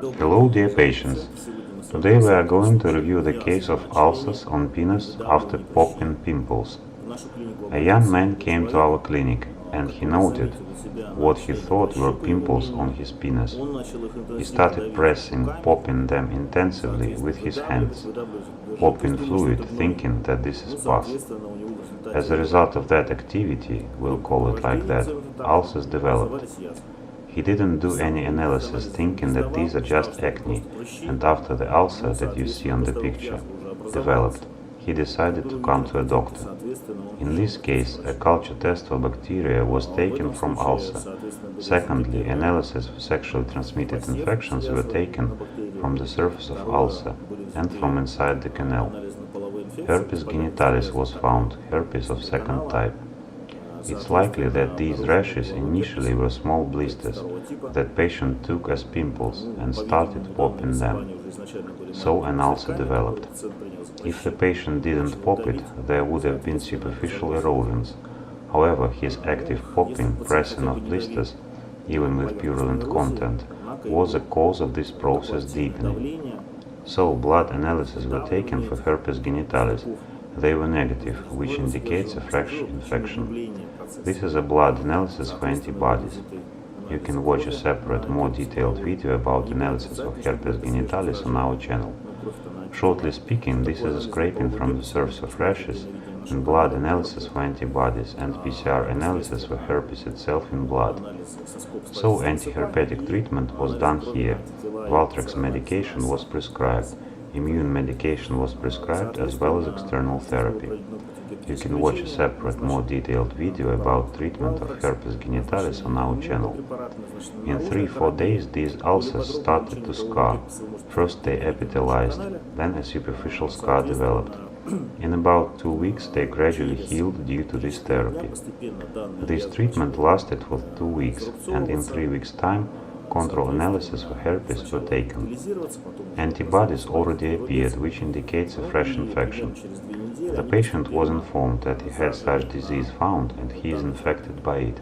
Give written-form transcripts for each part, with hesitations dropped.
Hello dear patients, today we are going to review the case of ulcers on penis after popping pimples. A young man came to our clinic and he noted what he thought were pimples on his penis. He started pressing, popping them intensively with his hands, popping fluid, thinking that this is pus. As a result of that activity, we'll call it like that, ulcers developed. He didn't do any analysis, thinking that these are just acne, and after the ulcer that you see on the picture developed, he decided to come to a doctor. In this case, a culture test for bacteria was taken from ulcer. Secondly, analysis of sexually transmitted infections were taken from the surface of ulcer and from inside the canal. Herpes genitalis was found, herpes of second type. It's likely that these rashes initially were small blisters that patient took as pimples and started popping them. So an ulcer developed. If the patient didn't pop it, there would have been superficial erosions. However, his active popping, pressing of blisters, even with purulent content, was a cause of this process deepening. So blood analyses were taken for herpes genitalis. They were negative, which indicates a fresh infection. This is a blood analysis for antibodies. You can watch a separate, more detailed video about analysis of herpes genitalis on our channel. Shortly speaking, this is a scraping from the surface of rashes and blood analysis for antibodies and PCR analysis for herpes itself in blood. So antiherpetic treatment was done here. Valtrex medication was prescribed. Immune medication was prescribed as well as external therapy. You can watch a separate, more detailed video about treatment of herpes genitalis on our channel. In 3-4 days these ulcers started to scar. First they epithelialized, then a superficial scar developed. In about 2 weeks they gradually healed due to this therapy. This treatment lasted for 2 weeks, and in 3 weeks' time control analysis for herpes were taken. Antibodies already appeared, which indicates a fresh infection. The patient was informed that he had such disease found and he is infected by it.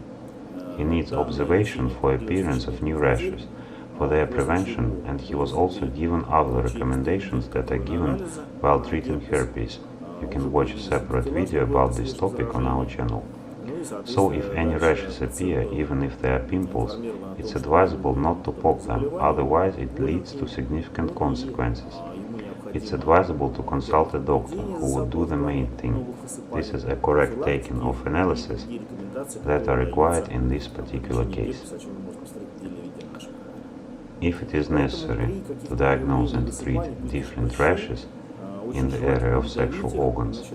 He needs observation for appearance of new rashes, for their prevention, and he was also given other recommendations that are given while treating herpes. You can watch a separate video about this topic on our channel. So if any rashes appear, even if they are pimples, it's advisable not to pop them, otherwise it leads to significant consequences. It's advisable to consult a doctor who will do the main thing. This is a correct taking of analysis that are required in this particular case. If it is necessary to diagnose and treat different rashes in the area of sexual organs,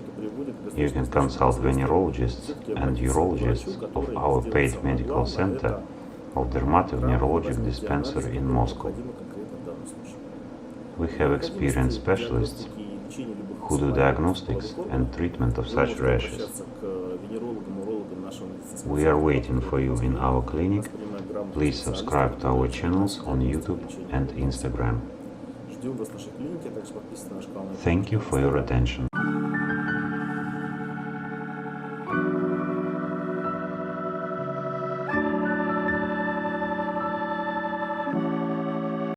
you can consult venerologists and urologists of our paid medical center of Dermatovenerologic dispensary in Moscow. We have experienced specialists who do diagnostics and treatment of such rashes. We are waiting for you in our clinic. Please subscribe to our channels on YouTube and Instagram. Thank you for your attention.